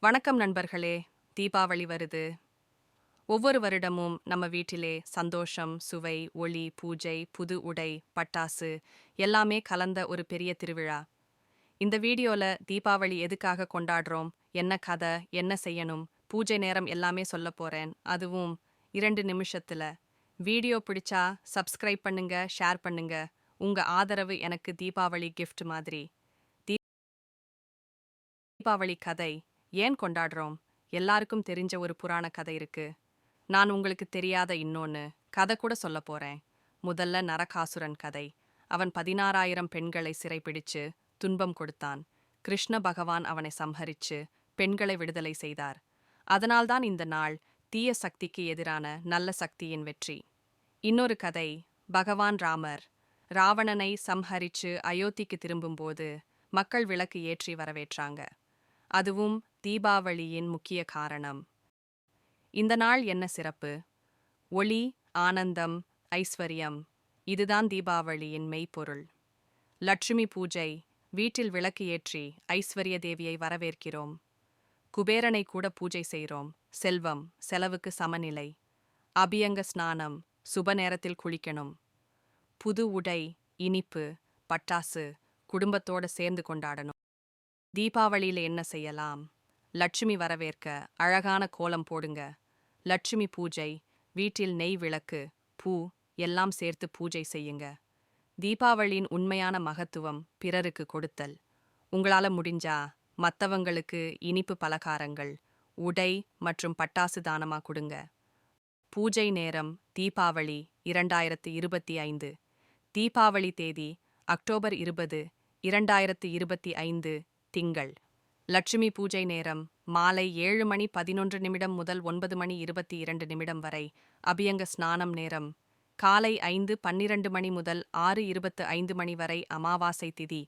வணக்கம் நண்பர்களே. தீபாவளி வருது. ஒவ்வொரு வருடமும் நம்ம வீட்டிலே சந்தோஷம், சுவை, ஒளி, பூஜை, புது உடை, பட்டாசு எல்லாமே கலந்த ஒரு பெரிய திருவிழா. இந்த வீடியோல தீபாவளி எதுக்காக கொண்டாடுறோம், என்ன கதை, என்ன செய்யணும், பூஜை நேரம் எல்லாமே சொல்லப் போறேன். அதுவும் 2 நிமிஷத்துல. வீடியோ பிடிச்சா சப்ஸ்கிரைப் பண்ணுங்க, ஷேர் பண்ணுங்க. உங்க ஆதரவு எனக்கு தீபாவளி கிஃப்ட் மாதிரி. தீபாவளி கதை ஏன் கொண்டாடுறோம்? எல்லாருக்கும் தெரிஞ்ச ஒரு புராண கதை இருக்கு. நான் உங்களுக்கு தெரியாத இன்னொன்னு கதை கூட சொல்ல போறேன். முதல்ல நரகாசுரன் கதை. அவன் 16,000 பெண்களை சிறைப்பிடிச்சு துன்பம் கொடுத்தான். கிருஷ்ண பகவான் அவனை சம்ஹரிச்சு பெண்களை விடுதலை செய்தார். அதனால்தான் இந்த நாள் தீய சக்திக்கு எதிரான நல்ல சக்தியின் வெற்றி. இன்னொரு கதை, பகவான் ராமர் ராவணனை சம்ஹரிச்சு அயோத்திக்கு திரும்பும்போது மக்கள் விளக்கு ஏற்றி வரவேற்றாங்க. அதுவும் தீபாவளியின் முக்கிய காரணம். இந்த நாள் என்ன சிறப்பு? ஒளி, ஆனந்தம், ஐஸ்வர்யம். இதுதான் தீபாவளியின் மெய்ப்பொருள். லட்சுமி பூஜை, வீட்டில் விளக்கு ஏற்றி ஐஸ்வர்ய தேவியை வரவேற்கிறோம். குபேரனை கூட பூஜை செய்கிறோம். செல்வம், செலவுக்கு சமநிலை. அபியங்க ஸ்நானம், சுப நேரத்தில் குளிக்கணும். புது உடை, இனிப்பு, பட்டாசு, குடும்பத்தோட சேர்ந்து கொண்டாடணும். தீபாவளியில என்ன செய்யலாம்? லட்சுமி வரவேற்க அழகான கோலம் போடுங்க. லட்சுமி பூஜை, வீட்டில் நெய் விளக்கு, பூ எல்லாம் சேர்த்து பூஜை செய்யுங்க. தீபாவளியின் உண்மையான மகத்துவம் பிறருக்கு கொடுத்தல். உங்களால முடிஞ்சா மத்தவங்களுக்கு இனிப்பு பலகாரங்கள், உடை மற்றும் பட்டாசு தானமா கொடுங்க. பூஜை நேரம் தீபாவளி 2025. தீபாவளி தேதி அக்டோபர் 20, 2025 திங்கள். லட்சுமி பூஜை நேரம் மாலை 7 மணி 11 நிமிடம் முதல் 9 மணி 22 நிமிடம் வரை. அபியங்க ஸ்நானம் நேரம் காலை 5:12 மணி முதல் 6:25 மணி வரை. அமாவாசை திதி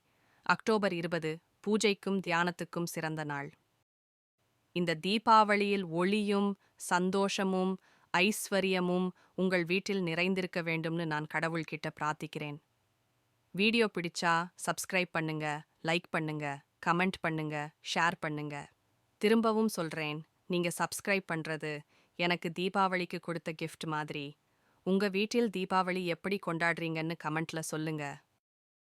அக்டோபர் 20. பூஜைக்கும் தியானத்துக்கும் சிறந்த நாள். இந்த தீபாவளியில் ஒளியும் சந்தோஷமும் ஐஸ்வர்யமும் உங்கள் வீட்டில் நிறைந்திருக்க வேண்டும்னு நான் கடவுள்கிட்ட பிரார்த்திக்கிறேன். வீடியோ பிடிச்சா சப்ஸ்கிரைப் பண்ணுங்க, லைக் பண்ணுங்க, கமெண்ட் பண்ணுங்க, ஷேர் பண்ணுங்க. திரும்பவும் சொல்றேன், நீங்க சப்ஸ்கிரைப் பண்றது எனக்கு தீபாவளிக்கு கொடுத்த கிஃப்ட் மாதிரி. உங்க வீட்டில் தீபாவளி எப்படி கொண்டாடுறீங்கன்னு கமெண்ட்ல சொல்லுங்க.